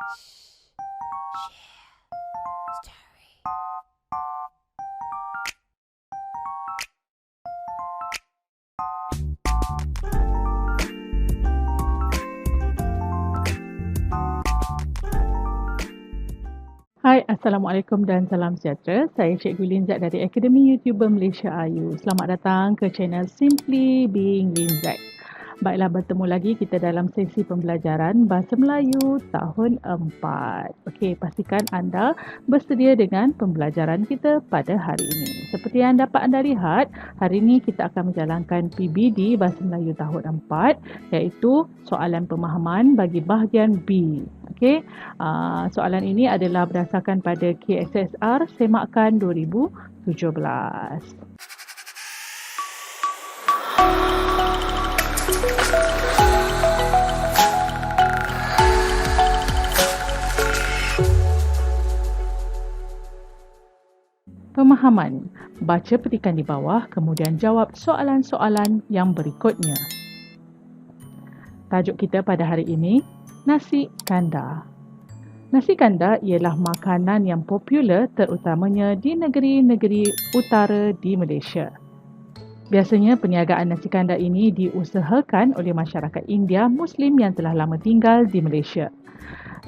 Hai, Assalamualaikum dan salam sejahtera. Saya Cikgu Linzat dari Akademi YouTuber Malaysia Ayu. Selamat datang ke channel Simply Being Linzat. Baiklah, bertemu lagi kita dalam sesi pembelajaran Bahasa Melayu tahun 4. Okey, pastikan anda bersedia dengan pembelajaran kita pada hari ini. Seperti yang dapat anda lihat, hari ini kita akan menjalankan PBD Bahasa Melayu tahun 4 iaitu soalan pemahaman bagi bahagian B. Okey, soalan ini adalah berdasarkan pada KSSR Semakan 2017. Pemahaman. Baca petikan di bawah kemudian jawab soalan-soalan yang berikutnya. Tajuk kita pada hari ini, nasi kandar. Nasi kandar ialah makanan yang popular terutamanya di negeri-negeri utara di Malaysia. Biasanya perniagaan nasi kandar ini diusahakan oleh masyarakat India Muslim yang telah lama tinggal di Malaysia.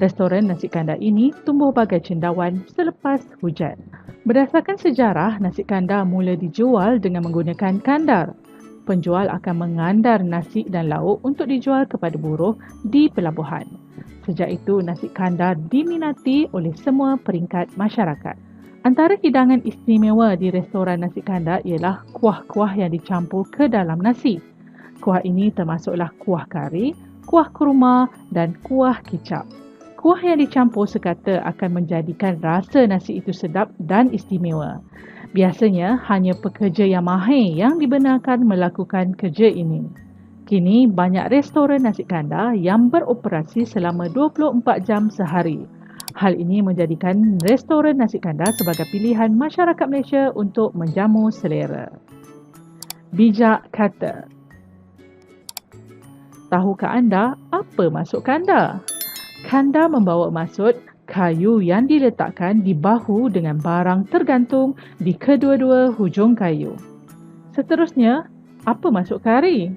Restoran nasi kandar ini tumbuh bagai cendawan selepas hujan. Berdasarkan sejarah, nasi kandar mula dijual dengan menggunakan kandar. Penjual akan mengandar nasi dan lauk untuk dijual kepada buruh di pelabuhan. Sejak itu, nasi kandar diminati oleh semua peringkat masyarakat. Antara hidangan istimewa di restoran nasi kandar ialah kuah-kuah yang dicampur ke dalam nasi. Kuah ini termasuklah kuah kari, kuah kurma dan kuah kicap. Kuah yang dicampur sekata akan menjadikan rasa nasi itu sedap dan istimewa. Biasanya hanya pekerja yang mahir yang dibenarkan melakukan kerja ini. Kini banyak restoran nasi kandar yang beroperasi selama 24 jam sehari. Hal ini menjadikan restoran nasi kandar sebagai pilihan masyarakat Malaysia untuk menjamu selera. Bijak kata. Tahukah anda apa maksud kandar? Kandar membawa maksud kayu yang diletakkan di bahu dengan barang tergantung di kedua-dua hujung kayu. Seterusnya, apa maksud kari?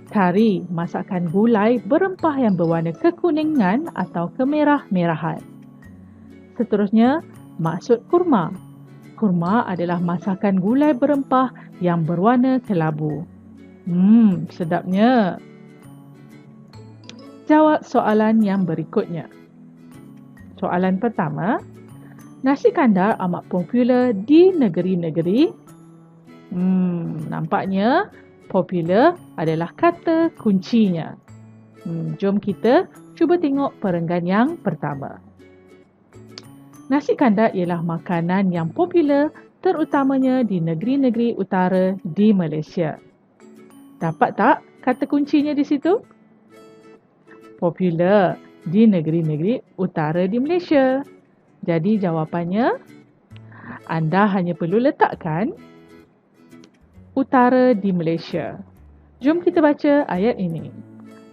Kari, masakan gulai berempah yang berwarna kekuningan atau kemerah-merahan. Seterusnya, maksud kurma. Kurma adalah masakan gulai berempah yang berwarna kelabu. Sedapnya. Jawab soalan yang berikutnya. Soalan pertama, nasi kandar amat popular di negeri-negeri. Nampaknya popular adalah kata kuncinya. Jom kita cuba tengok perenggan yang pertama. Nasi kandar ialah makanan yang popular terutamanya di negeri-negeri utara di Malaysia. Dapat tak kata kuncinya di situ? Popular di negeri-negeri utara di Malaysia. Jadi jawapannya, anda hanya perlu letakkan utara di Malaysia. Jom kita baca ayat ini.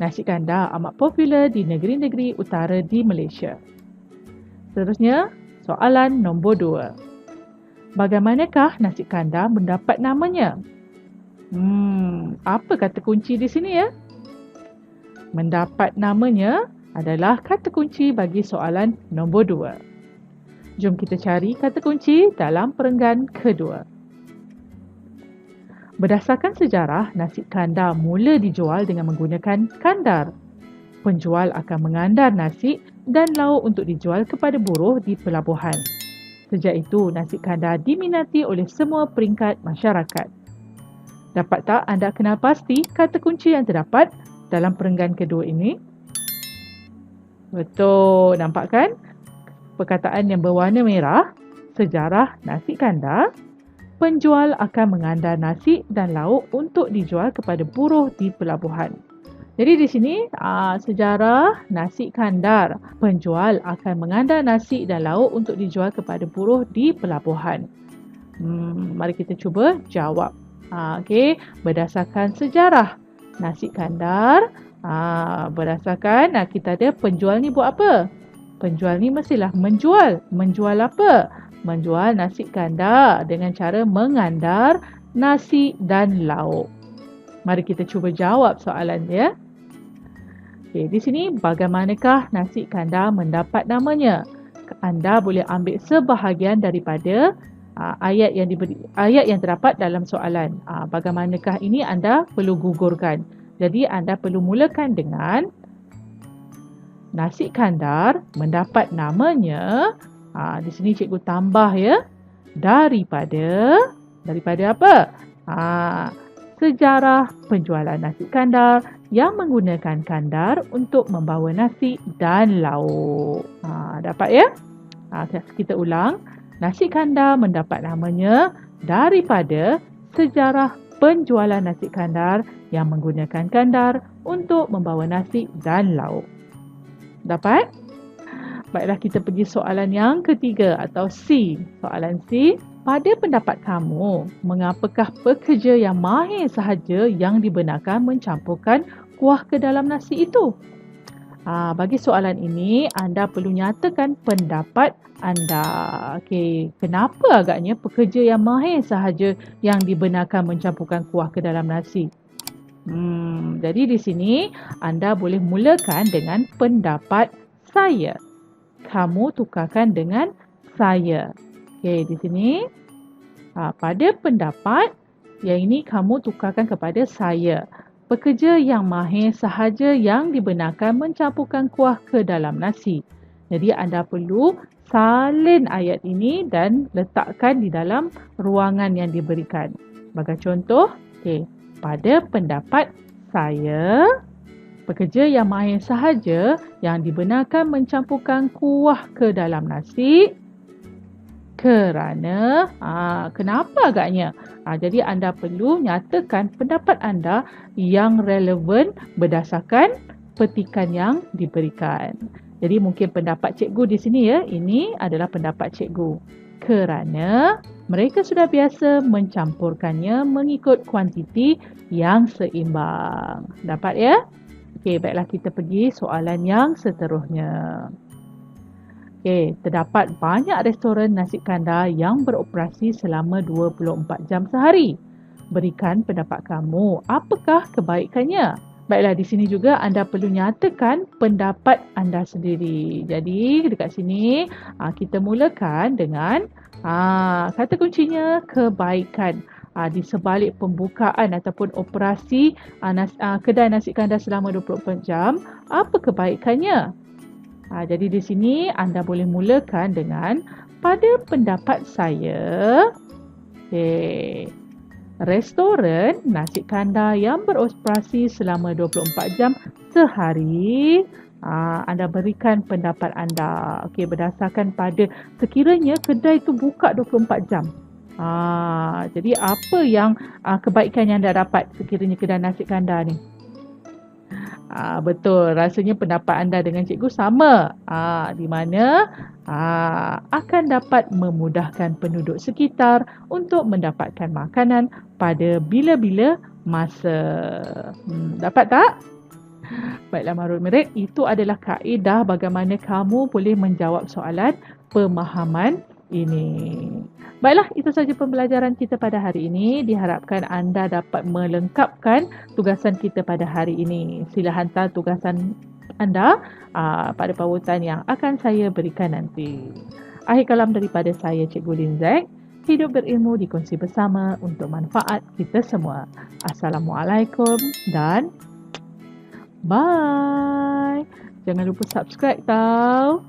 Nasi kandar amat popular di negeri-negeri utara di Malaysia. Seterusnya, soalan nombor 2. Bagaimanakah nasi kandar mendapat namanya? Apa kata kunci di sini ya? Mendapat namanya adalah kata kunci bagi soalan nombor 2. Jom kita cari kata kunci dalam perenggan kedua. Berdasarkan sejarah, nasi kandar mula dijual dengan menggunakan kandar. Penjual akan mengandar nasi dan lauk untuk dijual kepada buruh di pelabuhan. Sejak itu, nasi kandar diminati oleh semua peringkat masyarakat. Dapat tak anda kenal pasti kata kunci yang terdapat dalam perenggan kedua ini? Betul, nampak kan? Perkataan yang berwarna merah, sejarah nasi kandar, penjual akan mengandar nasi dan lauk untuk dijual kepada buruh di pelabuhan. Jadi di sini sejarah nasi kandar, penjual akan mengandar nasi dan lauk untuk dijual kepada buruh di pelabuhan. Mari kita cuba jawab. Okey, berdasarkan sejarah nasi kandar, berdasarkan kita ada penjual ni buat apa? Penjual ni mestilah menjual. Menjual apa? Menjual nasi kandar dengan cara mengandar nasi dan lauk. Mari kita cuba jawab soalan dia. Okey, di sini bagaimanakah nasi kandar mendapat namanya? Anda boleh ambil sebahagian daripada ayat yang terdapat dalam soalan. Bagaimanakah ini anda perlu gugurkan. Jadi anda perlu mulakan dengan nasi kandar mendapat namanya. Di sini cikgu tambah ya. Daripada apa? Sejarah penjualan nasi kandar yang menggunakan kandar untuk membawa nasi dan lauk. Dapat ya? Kita ulang. Nasi kandar mendapat namanya daripada sejarah penjualan nasi kandar yang menggunakan kandar untuk membawa nasi dan lauk. Dapat? Baiklah, kita pergi soalan yang ketiga atau C. Soalan C. Pada pendapat kamu, mengapakah pekerja yang mahir sahaja yang dibenarkan mencampurkan kuah ke dalam nasi itu? Bagi soalan ini, anda perlu nyatakan pendapat anda. Okey, kenapa agaknya pekerja yang mahir sahaja yang dibenarkan mencampurkan kuah ke dalam nasi? Jadi di sini anda boleh mulakan dengan pendapat saya. Kamu tukarkan dengan saya. Okey, di sini pada pendapat yang ini kamu tukarkan kepada saya. Pekerja yang mahir sahaja yang dibenarkan mencampurkan kuah ke dalam nasi. Jadi anda perlu salin ayat ini dan letakkan di dalam ruangan yang diberikan. Sebagai contoh, pada pendapat saya, pekerja yang mahir sahaja yang dibenarkan mencampurkan kuah ke dalam nasi kerana kenapa agaknya? Jadi anda perlu nyatakan pendapat anda yang relevan berdasarkan petikan yang diberikan. Jadi mungkin pendapat cikgu di sini ya, ini adalah pendapat cikgu. Kerana mereka sudah biasa mencampurkannya mengikut kuantiti yang seimbang. Dapat ya? Okey, baiklah kita pergi soalan yang seterusnya. Terdapat banyak restoran nasi kandar yang beroperasi selama 24 jam sehari. Berikan pendapat kamu, apakah kebaikannya? Baiklah, di sini juga anda perlu nyatakan pendapat anda sendiri. Jadi dekat sini kita mulakan dengan kata kuncinya kebaikan. Di sebalik pembukaan ataupun operasi kedai nasi kandar selama 24 jam, apa kebaikannya? Jadi di sini anda boleh mulakan dengan pada pendapat saya. Restoran nasi kandar yang beroperasi selama 24 jam sehari, anda berikan pendapat anda. Berdasarkan pada sekiranya kedai itu buka 24 jam. Jadi apa yang kebaikan yang anda dapat sekiranya kedai nasi kandar ni? Betul, rasanya pendapat anda dengan cikgu sama. Di mana akan dapat memudahkan penduduk sekitar untuk mendapatkan makanan pada bila-bila masa. Dapat tak? Baiklah Marul Merit, itu adalah kaedah bagaimana kamu boleh menjawab soalan pemahaman ini. Baiklah, itu sahaja pembelajaran kita pada hari ini. Diharapkan anda dapat melengkapkan tugasan kita pada hari ini. Sila hantar tugasan anda pada pautan yang akan saya berikan nanti. Akhir kalam daripada saya, Cikgu Lin Zack. Hidup berilmu dikongsi bersama untuk manfaat kita semua. Assalamualaikum dan bye. Jangan lupa subscribe tau.